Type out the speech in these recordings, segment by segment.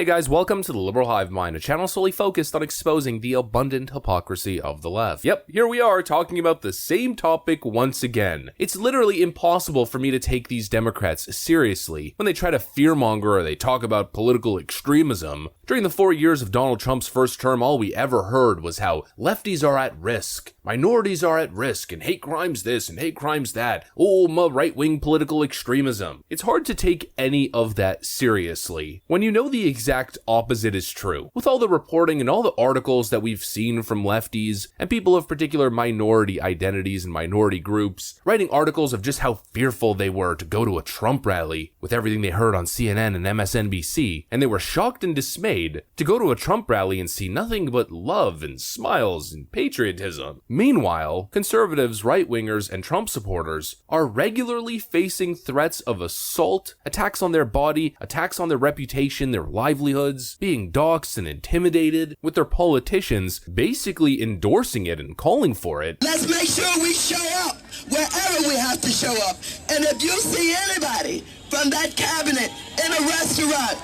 Hey guys, welcome to the Liberal Hive Mind, a channel solely focused on exposing the abundant hypocrisy of the left. Yep, here we are talking about the same topic once again. It's literally impossible for me to take these Democrats seriously when they try to fearmonger or they talk about political extremism. During the 4 years of Donald Trump's first term, all we ever heard was how lefties are at risk, minorities are at risk, and hate crimes this and hate crimes that. Oh, right-wing political extremism. It's hard to take any of that seriously when you know the exact opposite is true. With all the reporting and all the articles that we've seen from lefties and people of particular minority identities and minority groups writing articles of just how fearful they were to go to a Trump rally with everything they heard on CNN and MSNBC, and they were shocked and dismayed to go to a Trump rally and see nothing but love and smiles and patriotism. Meanwhile, conservatives, right-wingers, and Trump supporters are regularly facing threats of assault, attacks on their body, attacks on their reputation, their livelihoods, being doxxed and intimidated, with their politicians basically endorsing it and calling for it. Let's make sure we show up wherever we have to show up. And if you see anybody from that cabinet in a restaurant,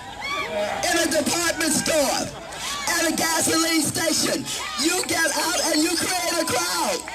in a department store, at a gasoline station, you get out and you create a crowd.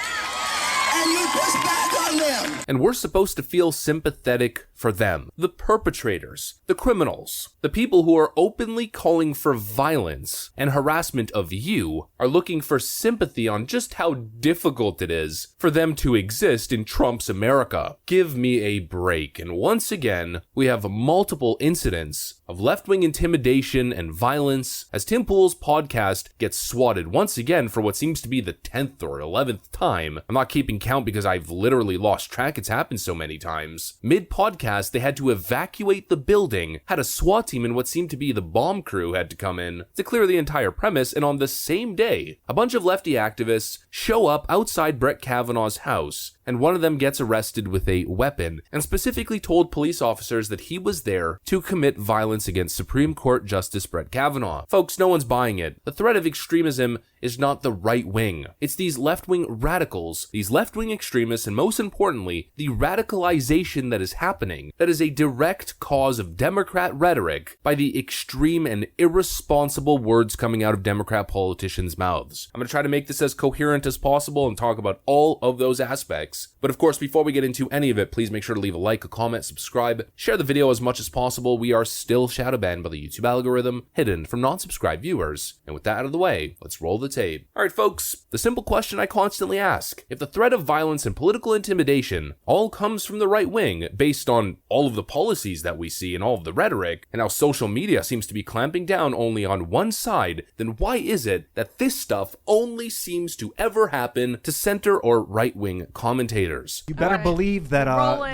And you push back on them. And we're supposed to feel sympathetic for them. The perpetrators, the criminals, the people who are openly calling for violence and harassment of you are looking for sympathy on just how difficult it is for them to exist in Trump's America. Give me a break. And once again, we have multiple incidents of left-wing intimidation and violence as Tim Pool's podcast gets swatted once again for what seems to be the 10th or 11th time. I'm not keeping count because I've literally lost track. It's happened so many times. Mid-podcast, they had to evacuate the building, had a SWAT team and what seemed to be the bomb crew had to come in to clear the entire premise, and on the same day, a bunch of lefty activists show up outside Brett Kavanaugh's house, and one of them gets arrested with a weapon, and specifically told police officers that he was there to commit violence against Supreme Court Justice Brett Kavanaugh. Folks, no one's buying it. The threat of extremism is not the right wing. It's these left-wing radicals, these left-wing extremists, and most importantly, the radicalization that is happening that is a direct cause of Democrat rhetoric by the extreme and irresponsible words coming out of Democrat politicians' mouths. I'm going to try to make this as coherent as possible and talk about all of those aspects. But of course, before we get into any of it, please make sure to leave a like, a comment, subscribe, share the video as much as possible. We are still shadow banned by the YouTube algorithm, hidden from non-subscribed viewers. And with that out of the way, let's roll the tape. Alright folks, the simple question I constantly ask: if the threat of violence and political intimidation all comes from the right wing based on all of the policies that we see and all of the rhetoric, and how social media seems to be clamping down only on one side, then why is it that this stuff only seems to ever happen to center or right-wing commentators? You better believe that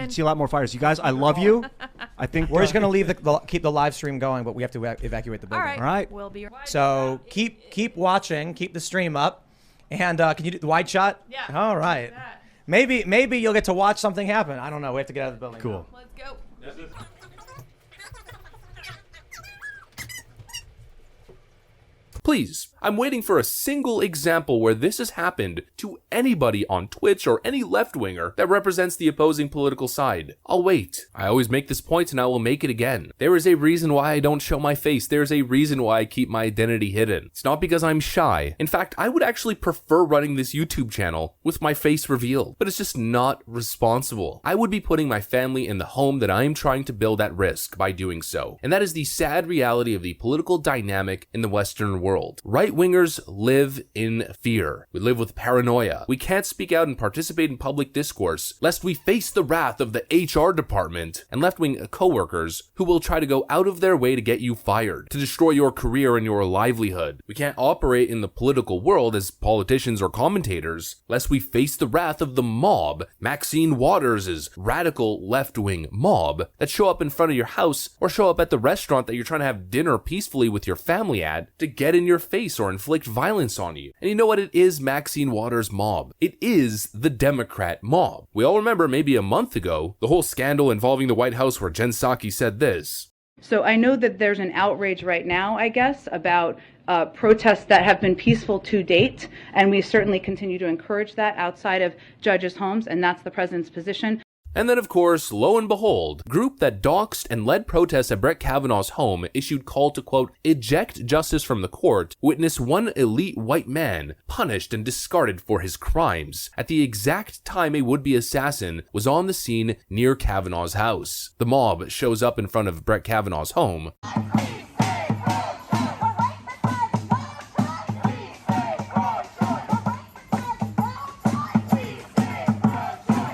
you see a lot more fires. You guys, I love you. I think we're just gonna leave keep the live stream going, but we have to evacuate the building. All right. We'll be right. So keep watching, keep the stream up, and can you do the wide shot? Yeah. All right. Maybe you'll get to watch something happen. I don't know. We have to get out of the building. Cool. Let's go. Please, I'm waiting for a single example where this has happened to anybody on Twitch or any left-winger that represents the opposing political side. I'll wait. I always make this point and I will make it again. There is a reason why I don't show my face. There's a reason why I keep my identity hidden. It's not because I'm shy. In fact, I would actually prefer running this YouTube channel with my face revealed, but it's just not responsible. I would be putting my family in the home that I am trying to build at risk by doing so. And that is the sad reality of the political dynamic in the Western world. Right-wingers live in fear. We live with paranoia. We can't speak out and participate in public discourse lest we face the wrath of the HR department and left-wing coworkers who will try to go out of their way to get you fired, to destroy your career and your livelihood. We can't operate in the political world as politicians or commentators lest we face the wrath of the mob, Maxine Waters' radical left-wing mob, that show up in front of your house or show up at the restaurant that you're trying to have dinner peacefully with your family at to get in your face or inflict violence on you. And you know what? It is Maxine Waters' mob. It is the Democrat mob. We all remember maybe a month ago, the whole scandal involving the White House where Jen Psaki said this. So I know that there's an outrage right now, I guess, about protests that have been peaceful to date, and we certainly continue to encourage that outside of judges' homes, and that's the president's position. And then, of course, lo and behold, group that doxed and led protests at Brett Kavanaugh's home issued call to, quote, eject justice from the court, witness one elite white man punished and discarded for his crimes at the exact time a would-be assassin was on the scene near Kavanaugh's house. The mob shows up in front of Brett Kavanaugh's home.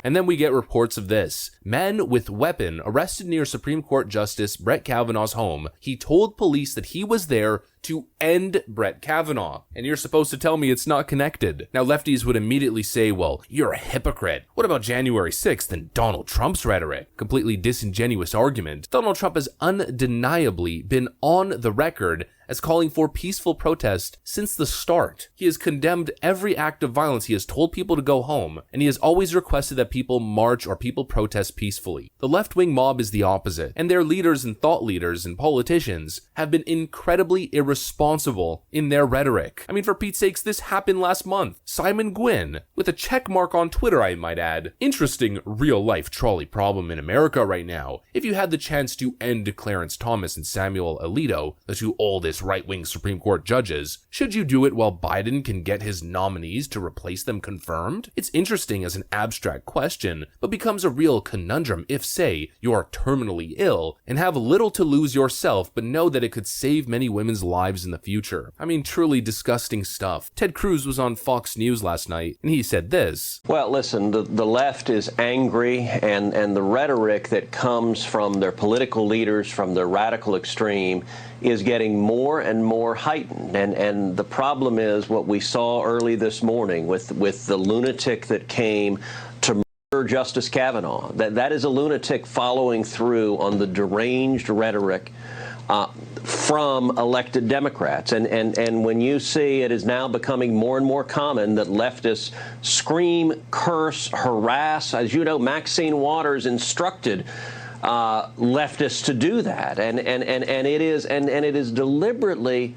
And then we get reports of this. Men with weapon arrested near Supreme Court Justice Brett Kavanaugh's home. He told police that he was there to end Brett Kavanaugh. And you're supposed to tell me it's not connected. Now, lefties would immediately say, well, you're a hypocrite. What about January 6th and Donald Trump's rhetoric? Completely disingenuous argument. Donald Trump has undeniably been on the record as calling for peaceful protest since the start. He has condemned every act of violence. He has told people to go home, and he has always requested that people march or people protest peacefully. The left-wing mob is the opposite, and their leaders and thought leaders and politicians have been incredibly irresponsible in their rhetoric. I mean, for Pete's sakes, this happened last month. Simon Gwynn, with a check mark on Twitter, I might add. Interesting real-life trolley problem in America right now. If you had the chance to end Clarence Thomas and Samuel Alito, the two oldest right-wing Supreme Court judges, should you do it while Biden can get his nominees to replace them confirmed? It's interesting as an abstract question, but becomes a real conundrum if, say, you are terminally ill and have little to lose yourself, but know that it could save many women's lives in the future. I mean, truly disgusting stuff. Ted Cruz was on Fox News last night, and he said this. Well, listen, the left is angry, and the rhetoric that comes from their political leaders, from the radical extreme, is getting more and more heightened. And the problem is what we saw early this morning with the lunatic that came to murder Justice Kavanaugh. That is a lunatic following through on the deranged rhetoric from elected Democrats. And when you see it is now becoming more and more common that leftists scream, curse, harass, as you know, Maxine Waters instructed leftists to do that, and it is deliberately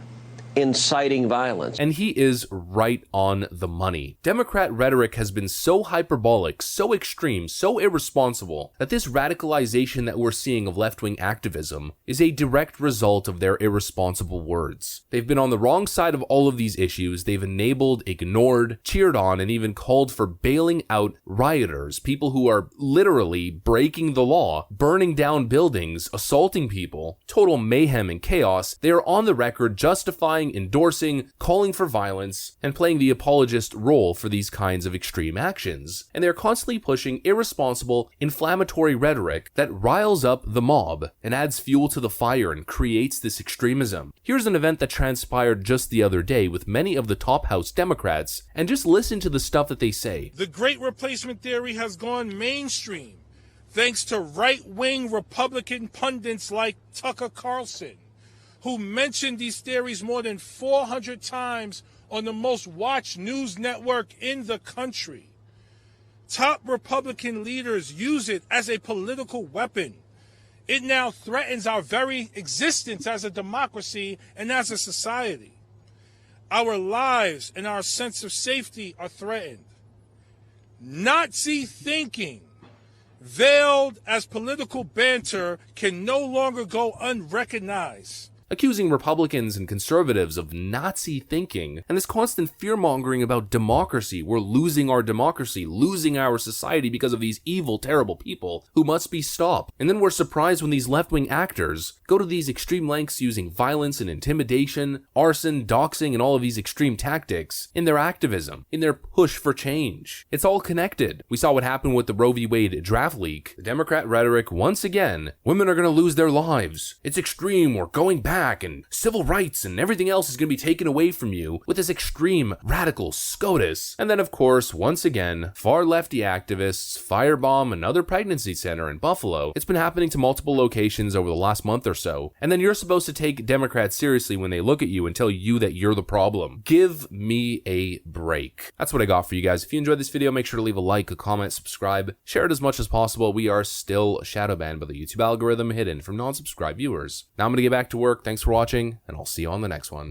inciting violence. And he is right on the money. Democrat rhetoric has been so hyperbolic, so extreme, so irresponsible that this radicalization that we're seeing of left-wing activism is a direct result of their irresponsible words. They've been on the wrong side of all of these issues. They've enabled, ignored, cheered on, and even called for bailing out rioters, people who are literally breaking the law, burning down buildings, assaulting people, total mayhem and chaos. They are on the record justifying, endorsing, calling for violence, and playing the apologist role for these kinds of extreme actions. And they're constantly pushing irresponsible, inflammatory rhetoric that riles up the mob and adds fuel to the fire and creates this extremism. Here's an event that transpired just the other day with many of the top House Democrats, and just listen to the stuff that they say. The great replacement theory has gone mainstream thanks to right-wing Republican pundits like Tucker Carlson, who mentioned these theories more than 400 times on the most watched news network in the country. Top Republican leaders use it as a political weapon. It now threatens our very existence as a democracy and as a society. Our lives and our sense of safety are threatened. Nazi thinking, veiled as political banter, can no longer go unrecognized. Accusing Republicans and conservatives of Nazi thinking, and this constant fear-mongering about democracy. We're losing our democracy, losing our society because of these evil, terrible people who must be stopped. And then we're surprised when these left-wing actors go to these extreme lengths using violence and intimidation, arson, doxing, and all of these extreme tactics in their activism, in their push for change. It's all connected. We saw what happened with the Roe v. Wade draft leak. The Democrat rhetoric, once again, women are going to lose their lives. It's extreme, we're going back, and civil rights and everything else is going to be taken away from you with this extreme, radical SCOTUS. And then, of course, once again, far lefty activists firebomb another pregnancy center in Buffalo. It's been happening to multiple locations over the last month or so. And then you're supposed to take Democrats seriously when they look at you and tell you that you're the problem. Give me a break. That's what I got for you guys. If you enjoyed this video, make sure to leave a like, a comment, subscribe, share it as much as possible. We are still shadow banned by the YouTube algorithm, hidden from non-subscribed viewers. Now I'm going to get back to work. Thanks for watching, and I'll see you on the next one.